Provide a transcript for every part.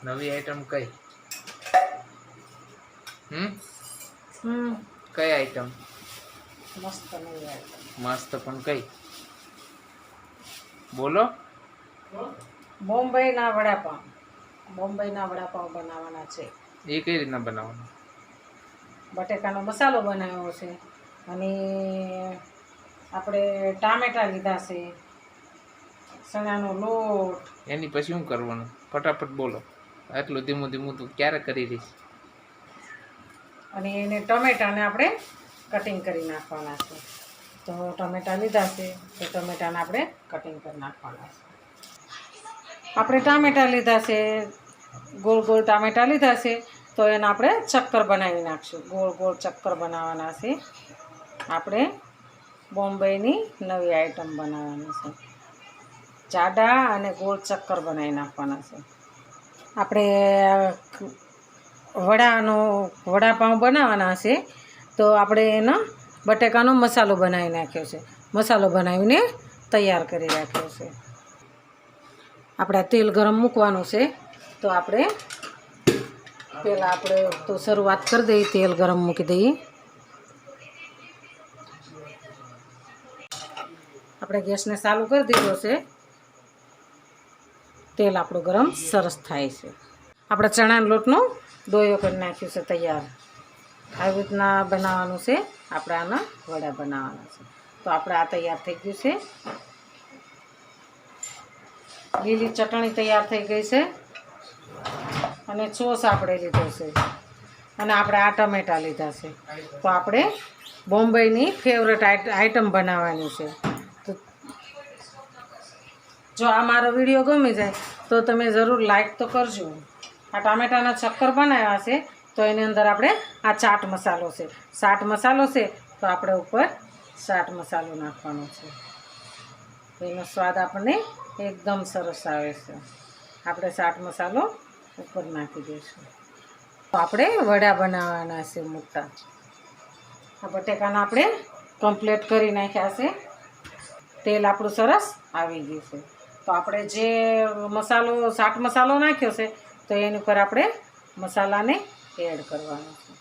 નવી આઈટમ કઈ? કઈ આઈટમ? મસ્ત નવી આઈટમ. મસ્ત પણ કઈ? બોલો. બોમ્બેના વડાપાવ. બોમ્બેના વડાપાવ બનાવવાના છે. એ કઈ રીતના બનાવવાના? બટેકાનો મસાલો બનાવ્યો છે અને આપણે ટામેટા લીધા છે, ચણાનો લોટ. એની પછી શું કરવાનું? ફટાફટ બોલો. આટલું ધીમું ધીમું તું ક્યારે કરી રહીશ? અને એને ટમેટાને આપણે કટિંગ કરી નાખવાના છે. તો ટમેટા લીધા છે તો ટમેટાને આપણે કટિંગ કરી નાખવાના છે. આપણે ટામેટા લીધા છે, ગોળ ગોળ ટામેટા લીધા છે, તો એને આપણે ચક્કર બનાવી નાખશું. ગોળ ગોળ ચક્કર બનાવવાના છે. આપણે બોમ્બેની નવી આઈટમ બનાવવાની છે. જાડા અને ગોળ ચક્કર બનાવી નાખવાના છે. આપણે વડાપાઉં બનાવવાના છે, તો આપણે એનો બટેકાનો મસાલો બનાવી નાખ્યો છે. મસાલો બનાવીને તૈયાર કરી રાખ્યો છે. આપણે તેલ ગરમ મૂકવાનું છે, તો આપણે પહેલાં આપણે તો શરૂઆત કરી દઈએ. તેલ ગરમ મૂકી દઈએ. આપણે ગેસને ચાલુ કરી દીધો છે. તેલ આપણું ગરમ સરસ થાય છે. આપણે ચણાના લોટનો દોયો કરી નાખ્યું છે તૈયાર. આવી રીતના બનાવવાનું છે. આપણે આના વડા બનાવવાના છે. તો આપણે આ તૈયાર થઈ ગયું છે. લીલી ચટણી તૈયાર થઈ ગઈ છે અને સોસ આપણે લીધો છે અને આપણે આ ટમેટા લીધા છે. તો આપણે બોમ્બેની ફેવરેટ આઈટમ બનાવવાની છે. તો જો આ મારો વિડીયો ગમી જાય તો તમે જરૂર લાઈક તો કરજો. આ ટામેટાના ચક્કર બનાવ્યા છે, તો એની અંદર આપણે આ ચાટ મસાલો છે. ચાટ મસાલો છે તો આપણે ઉપર ચાટ મસાલો નાખવાનો છે. એનો સ્વાદ આપણને એકદમ સરસ આવે છે. આપણે ચાટ મસાલો ઉપર નાખી દઈશું. તો આપણે વડા બનાવવાના છે મોટા. આ બટેકાના આપણે કમ્પ્લીટ કરી નાખ્યા છે. તેલ આપણું સરસ આવી ગયું છે. તો આપણે જે મસાલો ચાટ મસાલો નાખ્યો છે, તો એની ઉપર આપણે મસાલાને એડ કરવાનો છે.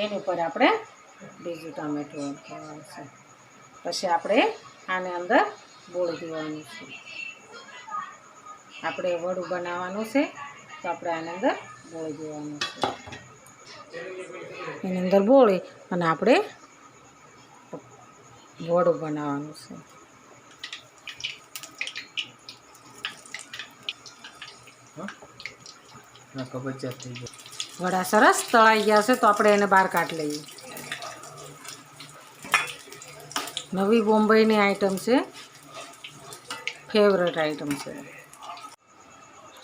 એની ઉપર આપણે બીજું ટામેટું એડ કરવાનું છે. પછી આપણે આને અંદર બોળી દેવાનું છે. આપણે વડું બનાવવાનું છે, તો આપણે આની અંદર બોળી દેવાનું છે. એની અંદર બોળી અને આપણે વડું બનાવવાનું છે. વડા સરસ તળાઈ ગયા છે, તો આપણે એને બહાર કાઢી લઈએ. નવી બોમ્બેની આઈટમ છે, ફેવરેટ આઈટમ છે.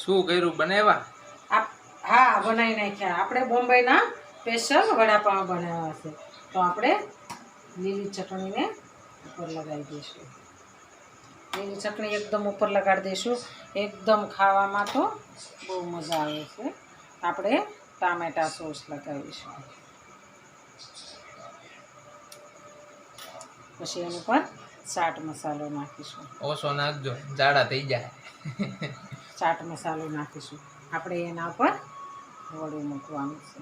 શું કર્યું? બનાવ્યા? હા, બનાવી નાખ્યા. આપણે બોમ્બેના સ્પેશિયલ વડાપાવ બનાવ્યા છે. તો આપણે લીલી ચટણીને ઉપર લગાવી દઈશું. લીલી ચટણી એકદમ ઉપર લગાડી દઈશું. એકદમ ખાવામાં તો બહુ મજા આવે છે. આપણે ટામેટા સોસ લગાવીશું. પછી એની પર ચાટ મસાલો નાખીશું. ઓછો નાખજો, જાડા થઈ જાય. ચાટ મસાલો નાખીશું. આપણે એના ઉપર વડું મૂકવાનું છે.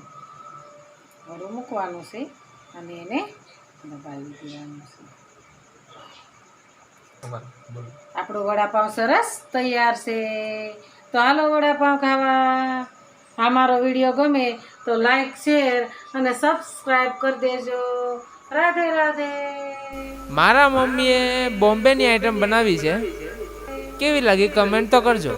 વડું મૂકવાનું છે અને એને દબાવી દેવાનું છે. આપણું વડાપાવ સરસ તૈયાર છે. તો હાલો વડાપાવ ખાવા. અમારો વિડીયો ગમે તો લાઈક, શેર અને સબસ્ક્રાઈબ કરી દેજો. રાધે રાધે. મારા મમ્મીએ બોમ્બેની આઈટમ બનાવી છે. કેવી લાગી કમેન્ટ તો કરજો.